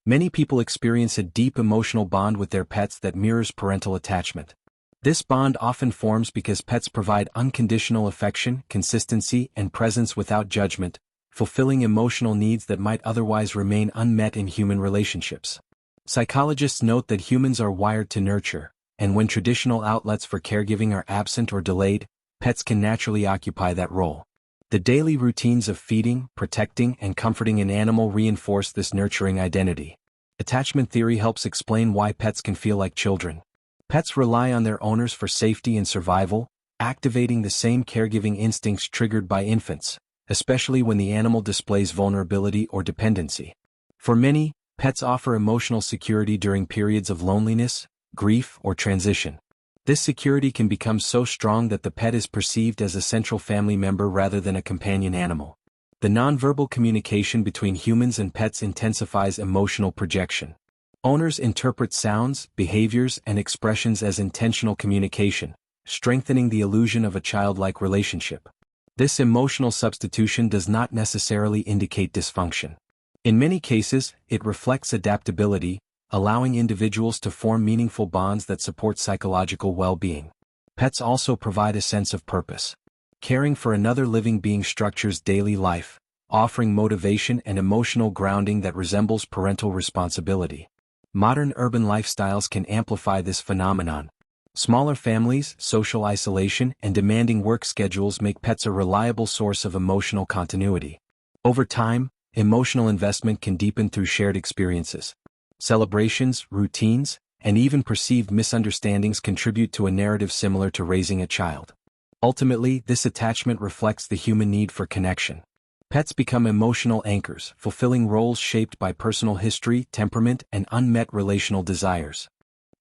Many people experience a deep emotional bond with their pets that mirrors parental attachment. This bond often forms because pets provide unconditional affection, consistency, and presence without judgment, fulfilling emotional needs that might otherwise remain unmet in human relationships. Psychologists note that humans are wired to nurture, and when traditional outlets for caregiving are absent or delayed, pets can naturally occupy that role. The daily routines of feeding, protecting, and comforting an animal reinforce this nurturing identity. Attachment theory helps explain why pets can feel like children. Pets rely on their owners for safety and survival, activating the same caregiving instincts triggered by infants, especially when the animal displays vulnerability or dependency. For many, pets offer emotional security during periods of loneliness, grief, or transition. This security can become so strong that the pet is perceived as a central family member rather than a companion animal. The nonverbal communication between humans and pets intensifies emotional projection. Owners interpret sounds, behaviors, and expressions as intentional communication, strengthening the illusion of a childlike relationship. This emotional substitution does not necessarily indicate dysfunction. In many cases, it reflects adaptability, allowing individuals to form meaningful bonds that support psychological well-being. Pets also provide a sense of purpose. Caring for another living being structures daily life, offering motivation and emotional grounding that resembles parental responsibility. Modern urban lifestyles can amplify this phenomenon. Smaller families, social isolation, and demanding work schedules make pets a reliable source of emotional continuity. Over time, emotional investment can deepen through shared experiences. Celebrations, routines, and even perceived misunderstandings contribute to a narrative similar to raising a child. Ultimately, this attachment reflects the human need for connection. Pets become emotional anchors, fulfilling roles shaped by personal history, temperament, and unmet relational desires.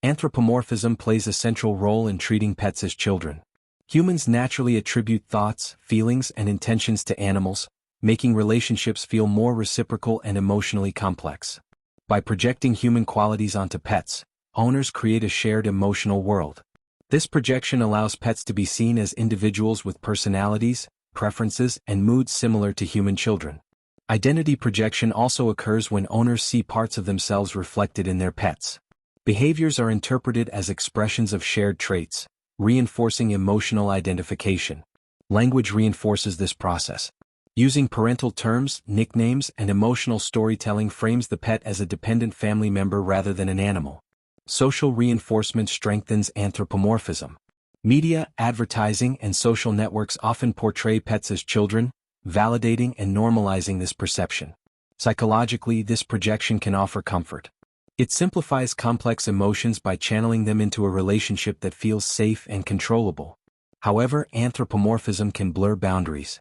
Anthropomorphism plays a central role in treating pets as children. Humans naturally attribute thoughts, feelings, and intentions to animals, making relationships feel more reciprocal and emotionally complex. By projecting human qualities onto pets, owners create a shared emotional world. This projection allows pets to be seen as individuals with personalities, preferences, and moods similar to human children. Identity projection also occurs when owners see parts of themselves reflected in their pets. Behaviors are interpreted as expressions of shared traits, reinforcing emotional identification. Language reinforces this process. Using parental terms, nicknames, and emotional storytelling frames the pet as a dependent family member rather than an animal. Social reinforcement strengthens anthropomorphism. Media, advertising, and social networks often portray pets as children, validating and normalizing this perception. Psychologically, this projection can offer comfort. It simplifies complex emotions by channeling them into a relationship that feels safe and controllable. However, anthropomorphism can blur boundaries.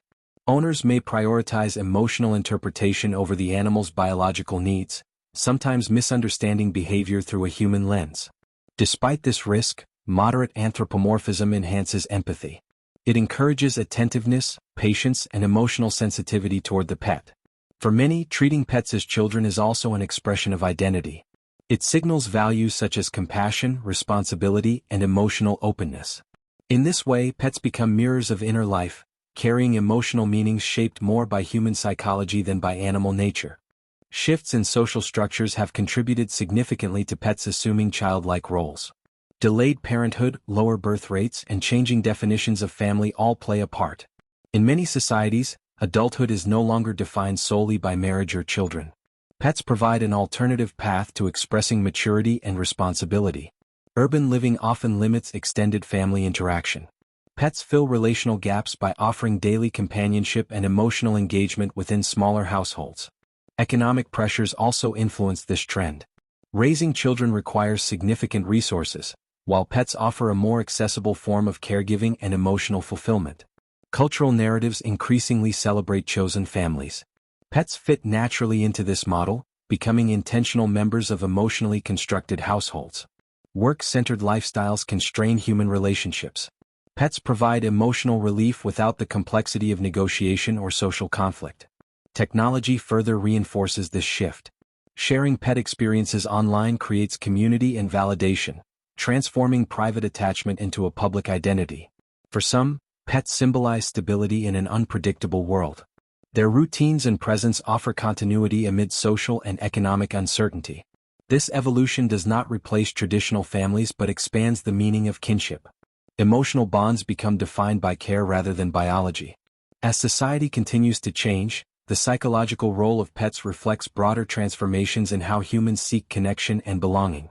Owners may prioritize emotional interpretation over the animal's biological needs, sometimes misunderstanding behavior through a human lens. Despite this risk, moderate anthropomorphism enhances empathy. It encourages attentiveness, patience, and emotional sensitivity toward the pet. For many, treating pets as children is also an expression of identity. It signals values such as compassion, responsibility, and emotional openness. In this way, pets become mirrors of inner life, carrying emotional meanings shaped more by human psychology than by animal nature. Shifts in social structures have contributed significantly to pets assuming childlike roles. Delayed parenthood, lower birth rates, and changing definitions of family all play a part. In many societies, adulthood is no longer defined solely by marriage or children. Pets provide an alternative path to expressing maturity and responsibility. Urban living often limits extended family interaction. Pets fill relational gaps by offering daily companionship and emotional engagement within smaller households. Economic pressures also influence this trend. Raising children requires significant resources, while pets offer a more accessible form of caregiving and emotional fulfillment. Cultural narratives increasingly celebrate chosen families. Pets fit naturally into this model, becoming intentional members of emotionally constructed households. Work-centered lifestyles can strain human relationships. Pets provide emotional relief without the complexity of negotiation or social conflict. Technology further reinforces this shift. Sharing pet experiences online creates community and validation, transforming private attachment into a public identity. For some, pets symbolize stability in an unpredictable world. Their routines and presence offer continuity amid social and economic uncertainty. This evolution does not replace traditional families but expands the meaning of kinship. Emotional bonds become defined by care rather than biology. As society continues to change, the psychological role of pets reflects broader transformations in how humans seek connection and belonging.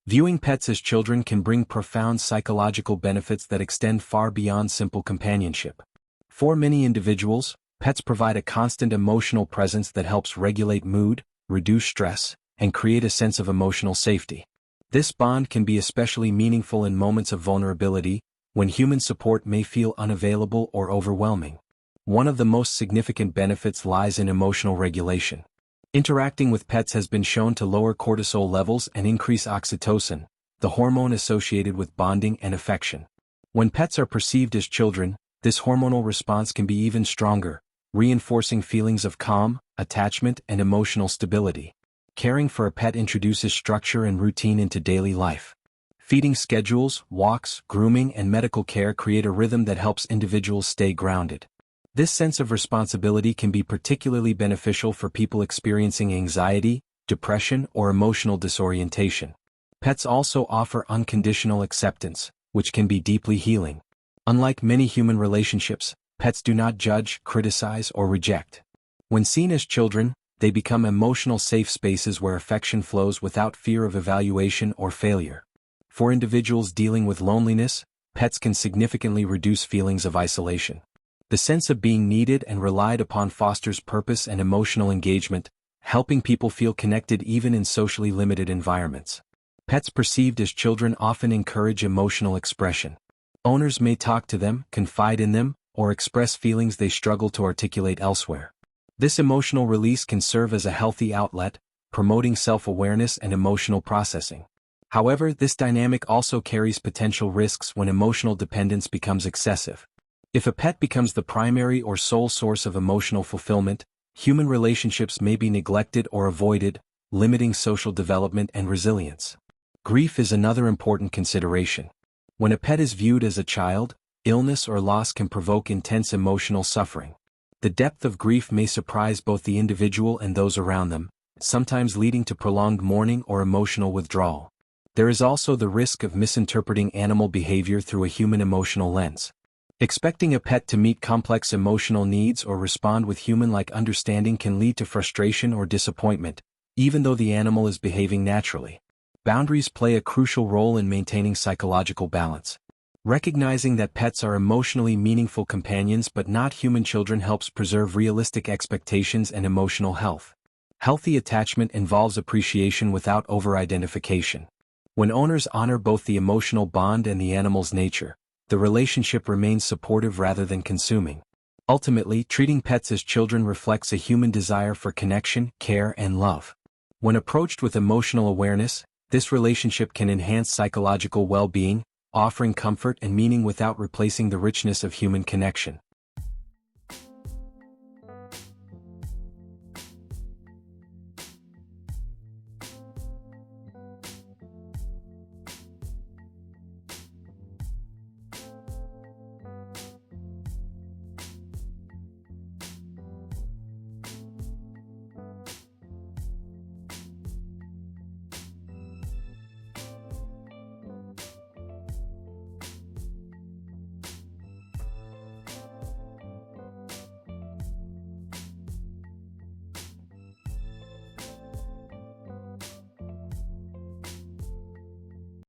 Viewing pets as children can bring profound psychological benefits that extend far beyond simple companionship. For many individuals, pets provide a constant emotional presence that helps regulate mood, reduce stress, and create a sense of emotional safety. This bond can be especially meaningful in moments of vulnerability, when human support may feel unavailable or overwhelming. One of the most significant benefits lies in emotional regulation. Interacting with pets has been shown to lower cortisol levels and increase oxytocin, the hormone associated with bonding and affection. When pets are perceived as children, this hormonal response can be even stronger, reinforcing feelings of calm, attachment, and emotional stability. Caring for a pet introduces structure and routine into daily life. Feeding schedules, walks, grooming, and medical care create a rhythm that helps individuals stay grounded. This sense of responsibility can be particularly beneficial for people experiencing anxiety, depression, or emotional disorientation. Pets also offer unconditional acceptance, which can be deeply healing. Unlike many human relationships, pets do not judge, criticize, or reject. When seen as children, they become emotional safe spaces where affection flows without fear of evaluation or failure. For individuals dealing with loneliness, pets can significantly reduce feelings of isolation. The sense of being needed and relied upon fosters purpose and emotional engagement, helping people feel connected even in socially limited environments. Pets perceived as children often encourage emotional expression. Owners may talk to them, confide in them, or express feelings they struggle to articulate elsewhere. This emotional release can serve as a healthy outlet, promoting self-awareness and emotional processing. However, this dynamic also carries potential risks when emotional dependence becomes excessive. If a pet becomes the primary or sole source of emotional fulfillment, human relationships may be neglected or avoided, limiting social development and resilience. Grief is another important consideration. When a pet is viewed as a child, illness or loss can provoke intense emotional suffering. The depth of grief may surprise both the individual and those around them, sometimes leading to prolonged mourning or emotional withdrawal. There is also the risk of misinterpreting animal behavior through a human emotional lens. Expecting a pet to meet complex emotional needs or respond with human-like understanding can lead to frustration or disappointment, even though the animal is behaving naturally. Boundaries play a crucial role in maintaining psychological balance. Recognizing that pets are emotionally meaningful companions but not human children helps preserve realistic expectations and emotional health. Healthy attachment involves appreciation without over-identification. When owners honor both the emotional bond and the animal's nature, the relationship remains supportive rather than consuming. Ultimately, treating pets as children reflects a human desire for connection, care, and love. When approached with emotional awareness, this relationship can enhance psychological well-being, offering comfort and meaning without replacing the richness of human connection.